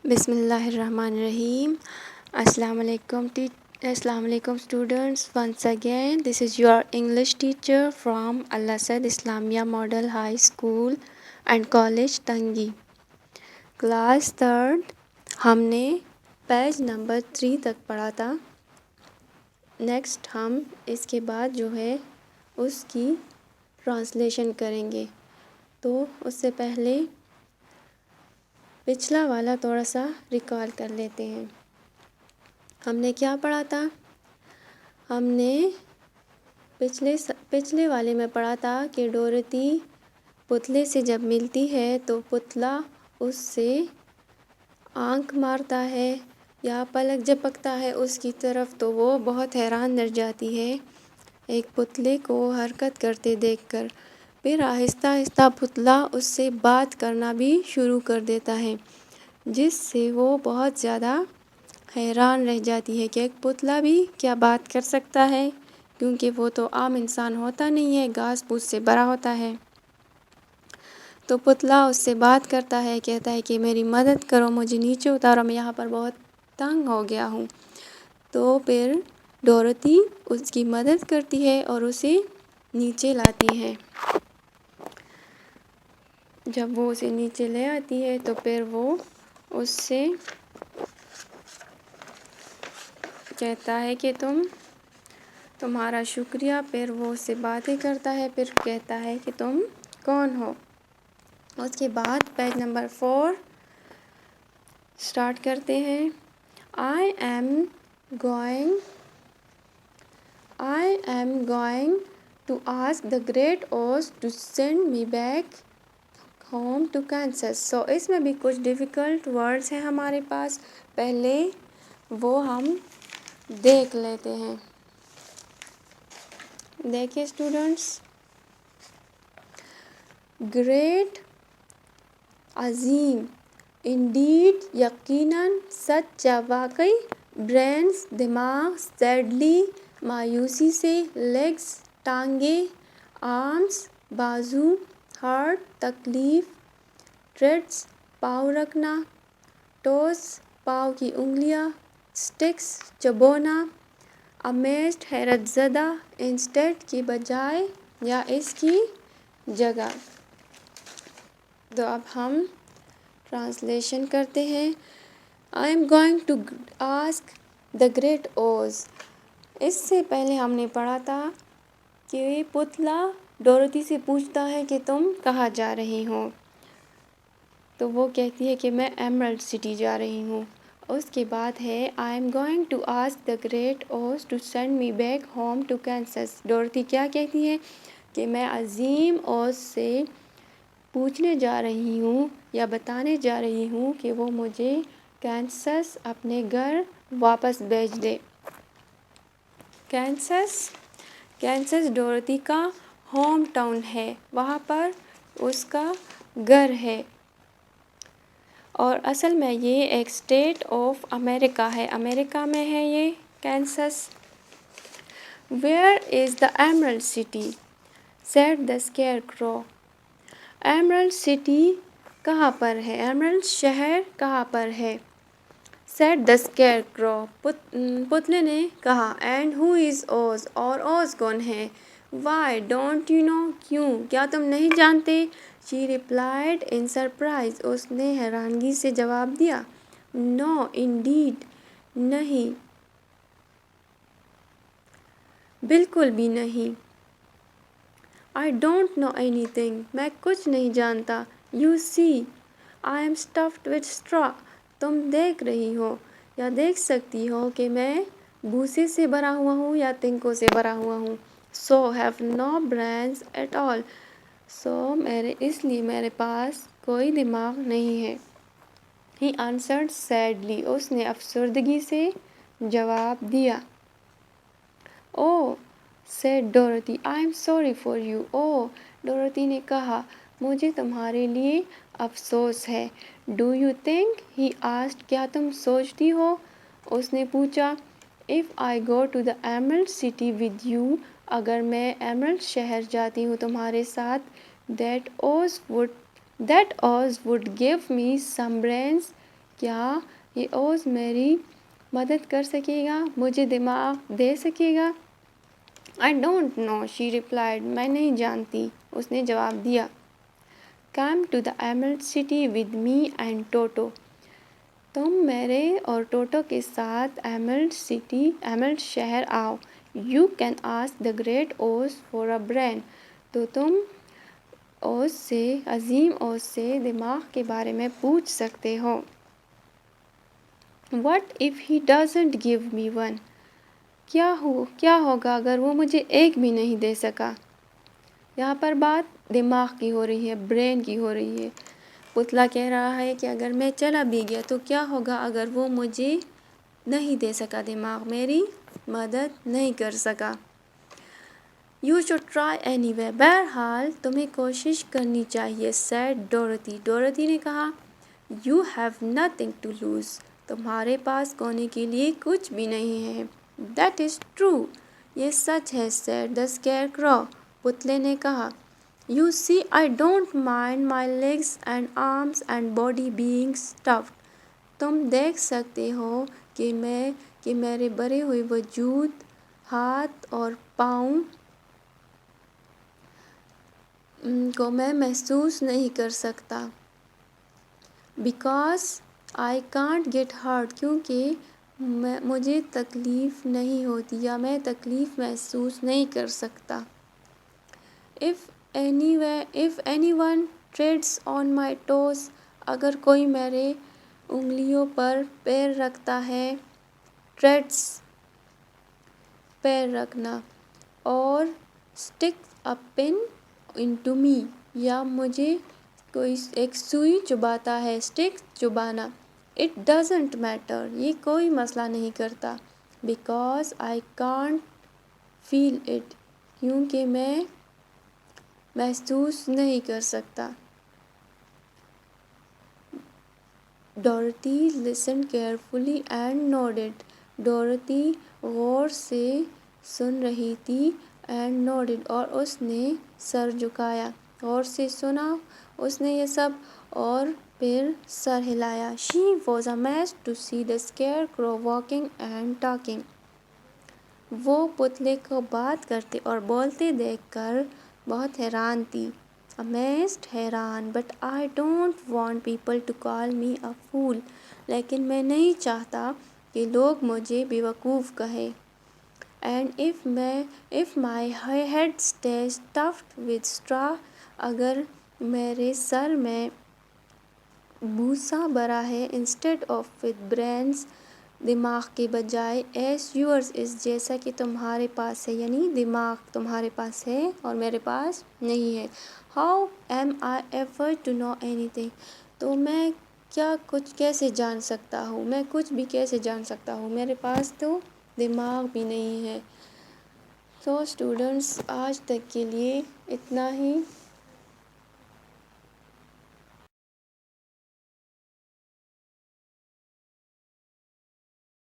بسم اللہ الرحمن الرحیم. السلام علیکم students. Once again this is your English teacher from Alasad Islamia model high school and college Tangi. Class 3 ہم نے پیج نمبر 3 تک پڑھا تھا. نیکسٹ ہم اس کے بعد جو ہے اس کی ٹرانسلیشن کریں گے. تو اس سے پہلے پچھلا والا تھوڑا سا ریکال کر لیتے ہیں. ہم نے کیا پڑھا تھا؟ ہم نے پچھلے والے میں پڑھا تھا کہ ڈورتھی پتلے سے جب ملتی ہے تو پتلا اس سے آنکھ مارتا ہے یا پلک جھپکتا ہے اس کی طرف، تو وہ بہت حیران رہ جاتی ہے ایک پتلے کو حرکت کرتے دیکھ کر. پھر آہستہ آہستہ پتلا اس سے بات کرنا بھی شروع کر دیتا ہے، جس سے وہ بہت زیادہ حیران رہ جاتی ہے کہ ایک پتلا بھی کیا بات کر سکتا ہے، کیونکہ وہ تو عام انسان ہوتا نہیں ہے، گھاس پھوس سے بھرا ہوتا ہے. تو پتلا اس سے بات کرتا ہے، کہتا ہے کہ میری مدد کرو، مجھے نیچے اتارو، میں یہاں پر بہت تنگ ہو گیا ہوں. تو پھر ڈورتھی اس کی مدد کرتی ہے اور اسے نیچے لاتی ہے. جب وہ اسے نیچے لے آتی ہے تو پھر وہ اس سے کہتا ہے کہ تمہارا شکریہ. پھر وہ اس سے باتیں کرتا ہے، پھر کہتا ہے کہ تم کون ہو. اس کے بعد پیج نمبر 4 سٹارٹ کرتے ہیں. I am going to ask the Great Oz to send me back home to Kansas. So اس میں بھی کچھ ڈیفیکلٹ ورڈز ہیں ہمارے پاس، پہلے وہ ہم دیکھ لیتے ہیں. دیکھیں اسٹوڈنٹس، گریٹ، عظیم، انڈیڈ، یقیناً، سچ یا واقعی، برینز، دماغ، سیڈلی، مایوسی سے، لیگز، ٹانگیں، آرمز، بازو، ہارٹ، تکلیف، ٹریڈز، پاؤں رکھنا، ٹوز، پاؤں کی انگلیاں، سٹکس، چبونا، امیزڈ، حیرت زدہ، انسٹیڈ کی بجائے یا اس کی جگہ. تو اب ہم ٹرانسلیشن کرتے ہیں. I am going to ask the Great Oz. اس سے پہلے ہم نے پڑھا تھا کہ پتلا ڈورتھی سے پوچھتا ہے کہ تم کہاں جا رہی ہو، تو وہ کہتی ہے کہ میں ایمرلڈ سٹی جا رہی ہوں. اس کے بعد ہے I am going to ask the Great Oz to send me back home to Kansas. ڈورتھی کیا کہتی ہے کہ میں عظیم اوز سے پوچھنے جا رہی ہوں یا بتانے جا رہی ہوں کہ وہ مجھے کینسس اپنے گھر واپس بھیج دے. کینسس ڈورتھی کا ہوم ٹاؤن ہے، وہاں پر اس کا گھر ہے، اور اصل میں یہ ایک اسٹیٹ آف امریکہ ہے، امریکہ میں ہے یہ کینسس. Where is the Emerald City? said the Scarecrow. Emerald city کہاں پر ہے، ایمرلڈ شہر کہاں پر ہے. said the Scarecrow. پتلے نے کہا. And who is Oz? اور اوز کون ہے. Why don't you know? کیوں، کیا تم نہیں جانتے. She replied in surprise. اس نے حیرانگی سے جواب دیا. No, indeed. نہیں، بالکل بھی نہیں. I don't know anything. میں کچھ نہیں جانتا. You see, I am stuffed with straw. تم دیکھ رہی ہو یا دیکھ سکتی ہو کہ میں بھوسے سے بھرا ہوا ہوں یا تنکوں سے بھرا ہوا ہوں. So have no brains at all. So اس لیے میرے پاس کوئی دماغ نہیں ہے. He answered sadly. اس نے افسردگی سے جواب دیا. Oh, said Dorothy, I am sorry for you. Oh, ڈورتھی نے کہا، مجھے تمہارے لیے افسوس ہے. Do you think? He asked. کیا تم سوچتی ہو، اس نے پوچھا. If I go to the Emerald City with you, اگر میں ایمرلڈ شہر جاتی ہوں تمہارے ساتھ, that Oz would give me some brains. کیا یہ اوز میری مدد کر سکے گا، مجھے دماغ دے سکے گا؟ I don't know, she replied. میں نہیں جانتی، اس نے جواب دیا۔ Come to the Emerald City with me and Toto. تم میرے اور ٹوٹو کے ساتھ ایمرلڈ شہر آؤ۔ You can ask the great Oz for a brain. تو تم اوز سے، عظیم اوز سے دماغ کے بارے میں پوچھ سکتے ہو۔ What if he doesn't give me one? کیا ہوگا اگر وہ مجھے ایک بھی نہیں دے سکا؟ یہاں پر بات دماغ کی ہو رہی ہے، برین کی ہو رہی ہے۔ پتلا کہہ رہا ہے کہ اگر میں چلا بھی گیا تو کیا ہوگا اگر وہ مجھے نہیں دے سکا، دماغ میری مدد نہیں کر سکا۔ You should try anyway. بہرحال تمہیں کوشش کرنی چاہیے، said Dorothy. ڈورتھی نے کہا، You have nothing to lose. تمہارے پاس کھونے کے لیے کچھ بھی نہیں ہے۔ That is true. یہ سچ ہے، said the Scarecrow. پتلے نے کہا، You see, I don't mind my legs and arms and body being stuffed. تم دیکھ سکتے ہو کہ میرے بھرے ہوئے وجود، ہاتھ اور پاؤں کو میں محسوس نہیں کر سکتا۔ Because I can't get hurt. کیونکہ مجھے تکلیف نہیں ہوتی یا میں تکلیف محسوس نہیں کر سکتا۔ If anyone treads on my toes. اگر کوئی میرے انگلیوں پر پیر رکھتا ہے، treads پیر رکھنا، اور sticks a pin into me. یا مجھے کوئی ایک سوئی چبھاتا ہے، sticks چبھانا۔ It doesn't matter. یہ کوئی مسئلہ نہیں کرتا۔ Because I can't feel it. کیونکہ میں محسوس نہیں کر سکتا۔ Dorothy listened carefully and nodded. ڈورتھی غور سے سن رہی تھی and nodded. اور اس نے سر جھکایا۔ غور سے سنا اس نے یہ سب اور پھر سر ہلایا۔ She was amazed to see the Scarecrow walking and talking. وہ پتلے کو بات کرتے اور بولتے دیکھ کر بہت حیران تھی۔ Amazed، حیران۔ But I don't want people to call me a fool. لیکن میں نہیں چاہتا کہ لوگ مجھے بیوقوف کہیں۔ And if my head stays stuffed with straw. اگر میرے سر میں بھوسا بھرا ہے instead of with brains. دماغ کے بجائے as yours is. جیسا کہ تمہارے پاس ہے، یعنی دماغ تمہارے پاس ہے اور میرے پاس نہیں ہے۔ How am I ever to know anything. تو میں کچھ کیسے جان سکتا ہوں، میں کچھ بھی کیسے جان سکتا ہوں، میرے پاس تو دماغ بھی نہیں ہے۔ تو اسٹوڈنٹس آج تک کے لیے اتنا ہی۔